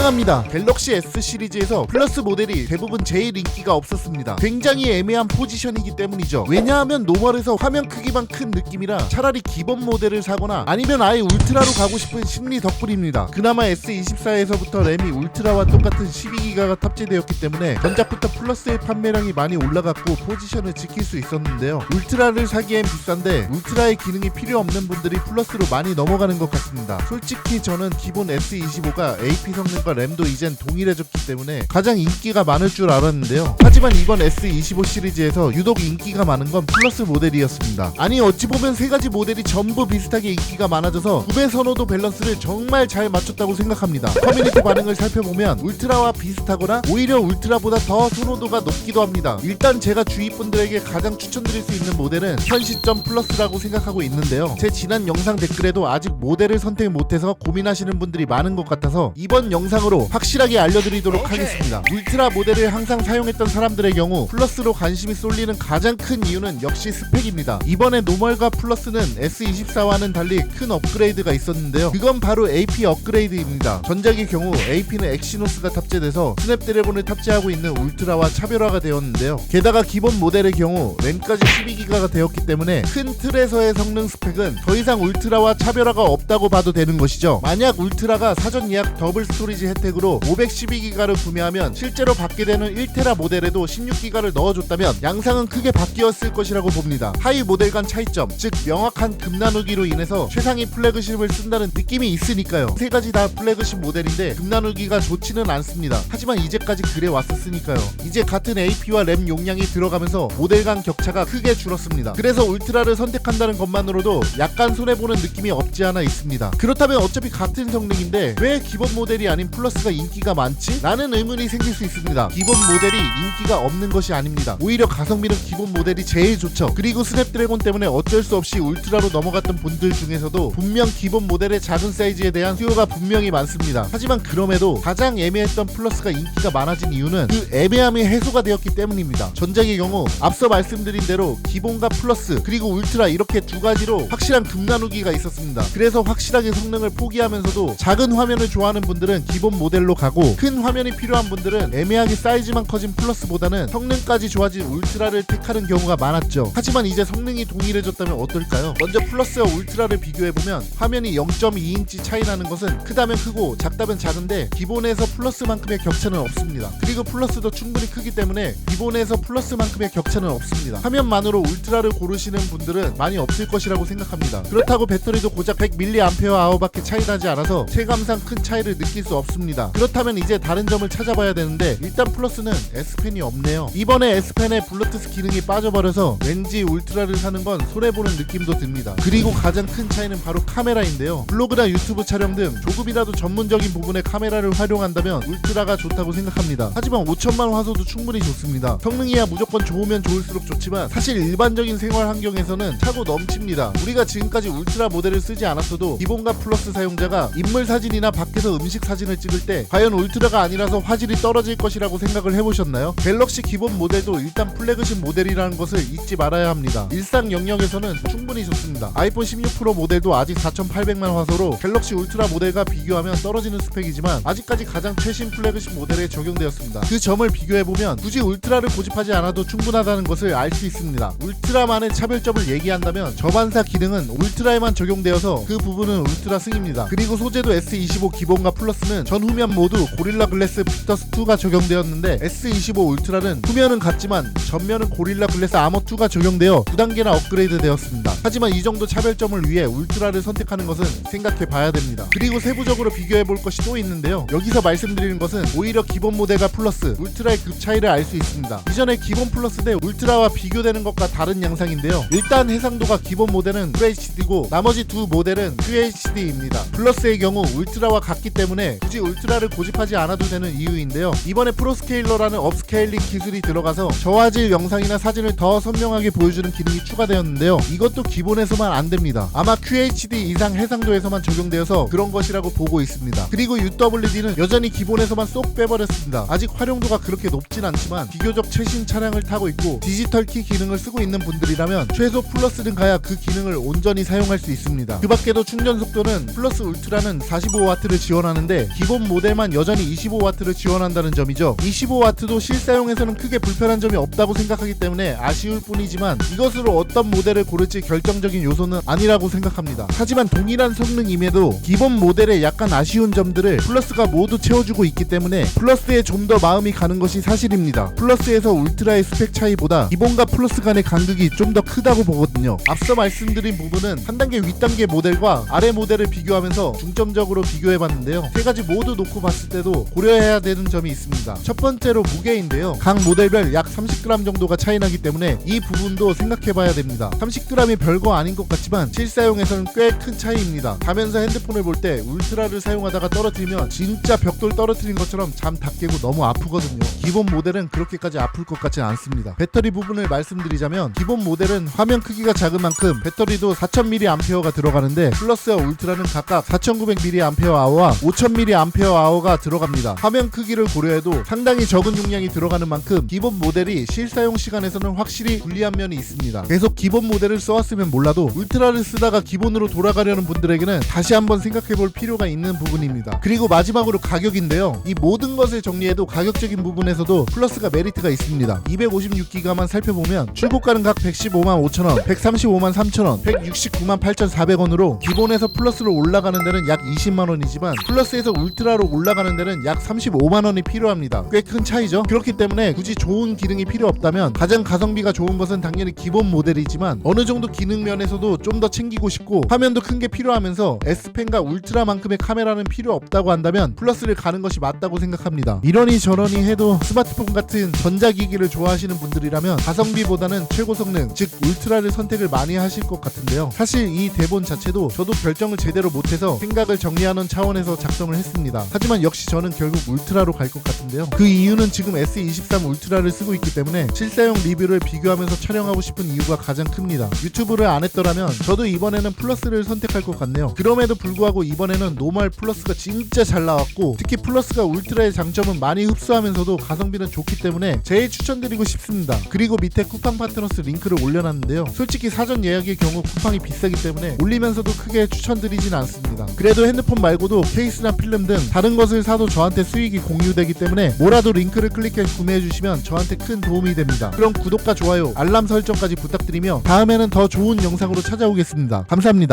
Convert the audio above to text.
미안합니다. 갤럭시 S 시리즈에서 플러스 모델이 대부분 제일 인기가 없었습니다. 굉장히 애매한 포지션이기 때문이죠. 왜냐하면 노멀에서 화면 크기만 큰 느낌이라 차라리 기본 모델을 사거나 아니면 아예 울트라로 가고 싶은 심리 덕분입니다. 그나마 S24에서부터 램이 울트라와 똑같은 12기가가 탑재되었기 때문에 전작부터 플러스의 판매량이 많이 올라갔고 포지션을 지킬 수 있었는데요. 울트라를 사기엔 비싼데 울트라의 기능이 필요 없는 분들이 플러스로 많이 넘어가는 것 같습니다. 솔직히 저는 기본 S25가 AP 성능과 램도 이젠 동일해졌기 때문에 가장 인기가 많을 줄 알았는데요. 하지만 이번 S25 시리즈에서 유독 인기가 많은 건 플러스 모델이었습니다. 아니 어찌 보면 세 가지 모델이 전부 비슷하게 인기가 많아져서 구매 선호도 밸런스를 정말 잘 맞췄다고 생각합니다. 커뮤니티 반응을 살펴보면 울트라와 비슷하거나 오히려 울트라보다 더 선호도가 높기도 합니다. 일단 제가 주위 분들에게 가장 추천드릴 수 있는 모델은 현 시점 플러스라고 생각하고 있는데요. 제 지난 영상 댓글에도 아직 모델을 선택 못해서 고민하시는 분들이 많은 것 같아서 이번 영상으로 확실하게 알려드리도록 하겠습니다. 울트라 모델을 항상 사용했던 사람들의 경우 플러스로 관심이 쏠리는 가장 큰 이유는 역시 스펙입니다. 이번에 노멀과 플러스는 S24와는 달리 큰 업그레이드가 있었는데요. 그건 바로 AP 업그레이드입니다. 전작의 경우 AP는 엑시노스가 탑재돼서 스냅드래곤을 탑재하고 있는 울트라와 차별화가 되었는데요. 게다가 기본 모델의 경우 램까지 12기가가 되었기 때문에 큰 틀에서의 성능 스펙은 더 이상 울트라와 차별화가 없다고 봐도 되는 것이죠. 만약 울트라가 사전 예약 더블 스토리지 혜택으로 512기가를 구매하면 실제로 받게 되는 1테라 모델에도 16기가를 넣어줬다면 양상은 크게 바뀌었을 것이라고 봅니다. 하위 모델 간 차이점, 즉 명확한 급 나누기로 인해서 최상위 플래그십을 쓴다는 느낌이 있으니까요. 세 가지 다 플래그십 모델인데 급 나누기가 좋지는 않습니다. 하지만 이제까지 그래 왔었으니까요. 이제 같은 AP와 램 용량이 들어가면서 모델 간 격차가 크게 줄었습니다. 그래서 울트라를 선택한다는 것만으로도 약간 손해보는 느낌이 없지 않아 있습니다. 그렇다면 어차피 같은 성능인데 왜 기본 모델이 아닌 플러스가 인기가 많지? 라는 의문이 생길 수 있습니다. 기본 모델이 인기가 없는 것이 아닙니다. 오히려 가성비는 기본 모델이 제일 좋죠. 그리고 스냅드래곤 때문에 어쩔 수 없이 울트라로 넘어갔던 분들 중에서도 분명 기본 모델의 작은 사이즈에 대한 수요가 분명히 많습니다. 하지만 그럼에도 가장 애매했던 플러스가 인기가 많아진 이유는 그 애매함이 해소가 되었기 때문입니다. 전작의 경우 앞서 말씀드린 대로 기본과 플러스 그리고 울트라 이렇게 두 가지로 확실한 급 나누기가 있었습니다. 그래서 확실하게 성능을 포기하면서도 작은 화면을 좋아하는 분들은 기본 모델로 가고 큰 화면이 필요한 분들은 애매하게 사이즈만 커진 플러스보다는 성능까지 좋아진 울트라를 택하는 경우가 많았죠. 하지만 이제 성능이 동일해졌다면 어떨까요? 먼저 플러스와 울트라를 비교해보면 화면이 0.2인치 차이 나는 것은 크다면 크고 작다면 작은데 기본에서 플러스만큼의 격차는 없습니다. 그리고 플러스도 충분히 크기 때문에 기본에서 플러스만큼의 격차는 없습니다. 화면만으로 울트라를 고르시는 분들은 많이 없을 것이라고 생각합니다. 그렇다고 배터리도 고작 100mAh 밖에 차이 나지 않아서 체감상 큰 차이를 느낄 수 없습니다. 그렇다면 이제 다른 점을 찾아봐야 되는데 일단 플러스는 S펜이 없네요. 이번에 S펜에 블루투스 기능이 빠져버려서 왠지 울트라를 사는 건 손해보는 느낌도 듭니다. 그리고 가장 큰 차이는 바로 카메라인데요. 블로그나 유튜브 촬영 등 조금이라도 전문적인 부분에 카메라를 활용한다면 울트라가 좋다고 생각합니다. 하지만 5천만 화소도 충분히 좋습니다. 성능이야 무조건 좋으면 좋을수록 좋지만 사실 일반적인 생활 환경에서는 차고 넘칩니다. 우리가 지금까지 울트라 모델을 쓰지 않았어도 기본과 플러스 사용자가 인물 사진이나 밖에서 음식 사진을 찍을 때 과연 울트라가 아니라서 화질이 떨어질 것이라고 생각을 해보셨나요? 갤럭시 기본 모델도 일단 플래그십 모델이라는 것을 잊지 말아야 합니다. 일상 영역에서는 충분히 좋습니다. 아이폰 16 프로 모델도 아직 4800만 화소로 갤럭시 울트라 모델과 비교하면 떨어지는 스펙이지만 아직까지 가장 최신 플래그십 모델에 적용되었습니다. 그 점을 비교해보면 굳이 울트라를 고집하지 않아도 충분하다는 것을 알 수 있습니다. 울트라만의 차별점을 얘기한다면 저반사 기능은 울트라에만 적용되어서 그 부분은 울트라 승입니다. 그리고 소재도 S25 기본과 플러스는 전 후면 모두 고릴라 글래스 빅터스2가 적용되었는데 S25 울트라는 후면은 같지만 전면은 고릴라 글래스 아머2가 적용되어 2단계나 업그레이드 되었습니다. 하지만 이 정도 차별점을 위해 울트라를 선택하는 것은 생각해 봐야 됩니다. 그리고 세부적으로 비교해 볼 것이 또 있는데요. 여기서 말씀드리는 것은 오히려 기본 모델과 플러스, 울트라의 급 차이를 알 수 있습니다. 이전에 기본 플러스 대 울트라와 비교되는 것과 다른 양상인데요. 일단 해상도가 기본 모델은 FHD고 나머지 두 모델은 QHD입니다. 플러스의 경우 울트라와 같기 때문에 굳이 울트라를 고집하지 않아도 되는 이유인데요. 이번에 프로스케일러라는 업스케일링 기술이 들어가서 저화질 영상이나 사진을 더 선명하게 보여주는 기능이 추가되었는데요. 이것도 기본에서만 안됩니다. 아마 QHD 이상 해상도에서만 적용되어서 그런 것이라고 보고 있습니다. 그리고 UWD는 여전히 기본에서만 쏙 빼버렸습니다. 아직 활용도가 그렇게 높진 않지만 비교적 최신 차량을 타고 있고 디지털 키 기능을 쓰고 있는 분들이라면 최소 플러스는 가야 그 기능을 온전히 사용할 수 있습니다. 그 밖에도 충전 속도는 플러스 울트라는 45W를 지원하는데 기본 기본 모델만 여전히 25W를 지원한다는 점이죠. 25W도 실사용에서는 크게 불편한 점이 없다고 생각하기 때문에 아쉬울 뿐이지만 이것으로 어떤 모델을 고를지 결정적인 요소는 아니라고 생각합니다. 하지만 동일한 성능임에도 기본 모델의 약간 아쉬운 점들을 플러스가 모두 채워주고 있기 때문에 플러스에 좀 더 마음이 가는 것이 사실입니다. 플러스에서 울트라의 스펙 차이보다 기본과 플러스 간의 간극이 좀 더 크다고 보거든요. 앞서 말씀드린 부분은 한 단계 윗단계 모델과 아래 모델을 비교하면서 중점적으로 비교해봤는데요. 세 가지 모두 놓고 봤을 때도 고려해야 되는 점이 있습니다. 첫 번째로 무게인데요. 각 모델별 약 30g 정도가 차이 나기 때문에 이 부분도 생각해봐야 됩니다. 30g이 별거 아닌 것 같지만 실사용에서는 꽤 큰 차이입니다. 가면서 핸드폰을 볼 때 울트라를 사용하다가 떨어뜨리면 진짜 벽돌 떨어뜨린 것처럼 잠 다 깨고 너무 아프거든요. 기본 모델은 그렇게까지 아플 것 같진 않습니다. 배터리 부분을 말씀드리자면 기본 모델은 화면 크기가 작은 만큼 배터리도 4000mAh가 들어가는데 플러스와 울트라는 각각 4900mAh와 5000mAh가 들어갑니다. 화면 크기를 고려해도 상당히 적은 용량이 들어가는 만큼 기본 모델이 실사용 시간에서는 확실히 불리한 면이 있습니다. 계속 기본 모델을 써왔으면 몰라도 울트라를 쓰다가 기본으로 돌아가려는 분들에게는 다시 한번 생각해볼 필요가 있는 부분입니다. 그리고 마지막으로 가격인데요. 이 모든 것을 정리해도 가격적인 부분에서도 플러스가 메리트가 있습니다. 256기가만 살펴보면 출고가는 각 115만 5천원, 135만 3천원, 169만 8,400원으로 기본에서 플러스로 올라가는 데는 약 20만원이지만 플러스에서 울트라로 올라가는 데는 약 35만원이 필요합니다. 꽤 큰 차이죠. 그렇기 때문에 굳이 좋은 기능이 필요 없다면 가장 가성비가 좋은 것은 당연히 기본 모델이지만 어느 정도 기능 면에서도 좀 더 챙기고 싶고 화면도 큰 게 필요하면서 S펜과 울트라만큼의 카메라는 필요 없다고 한다면 플러스를 가는 것이 맞다고 생각합니다. 이러니 저러니 해도 스마트폰 같은 전자기기를 좋아하시는 분들이라면 가성비보다는 최고 성능, 즉 울트라를 선택을 많이 하실 것 같은데요. 사실 이 대본 자체도 저도 결정을 제대로 못해서 생각을 정리하는 차원에서 작성을 했습니다. 하지만 역시 저는 결국 울트라로 갈 것 같은데요. 그 이유는 지금 S23 울트라를 쓰고 있기 때문에 실사용 리뷰를 비교하면서 촬영하고 싶은 이유가 가장 큽니다. 유튜브를 안 했더라면 저도 이번에는 플러스를 선택할 것 같네요. 그럼에도 불구하고 이번에는 노멀 플러스가 진짜 잘 나왔고 특히 플러스가 울트라의 장점은 많이 흡수하면서도 가성비는 좋기 때문에 제일 추천드리고 싶습니다. 그리고 밑에 쿠팡 파트너스 링크를 올려놨는데요. 솔직히 사전 예약의 경우 쿠팡이 비싸기 때문에 올리면서도 크게 추천드리진 않습니다. 그래도 핸드폰 말고도 케이스나 필름 등 다른 것을 사도 저한테 수익이 공유되기 때문에 뭐라도 링크를 클릭해 구매해주시면 저한테 큰 도움이 됩니다. 그럼 구독과 좋아요, 알람 설정까지 부탁드리며 다음에는 더 좋은 영상으로 찾아오겠습니다. 감사합니다.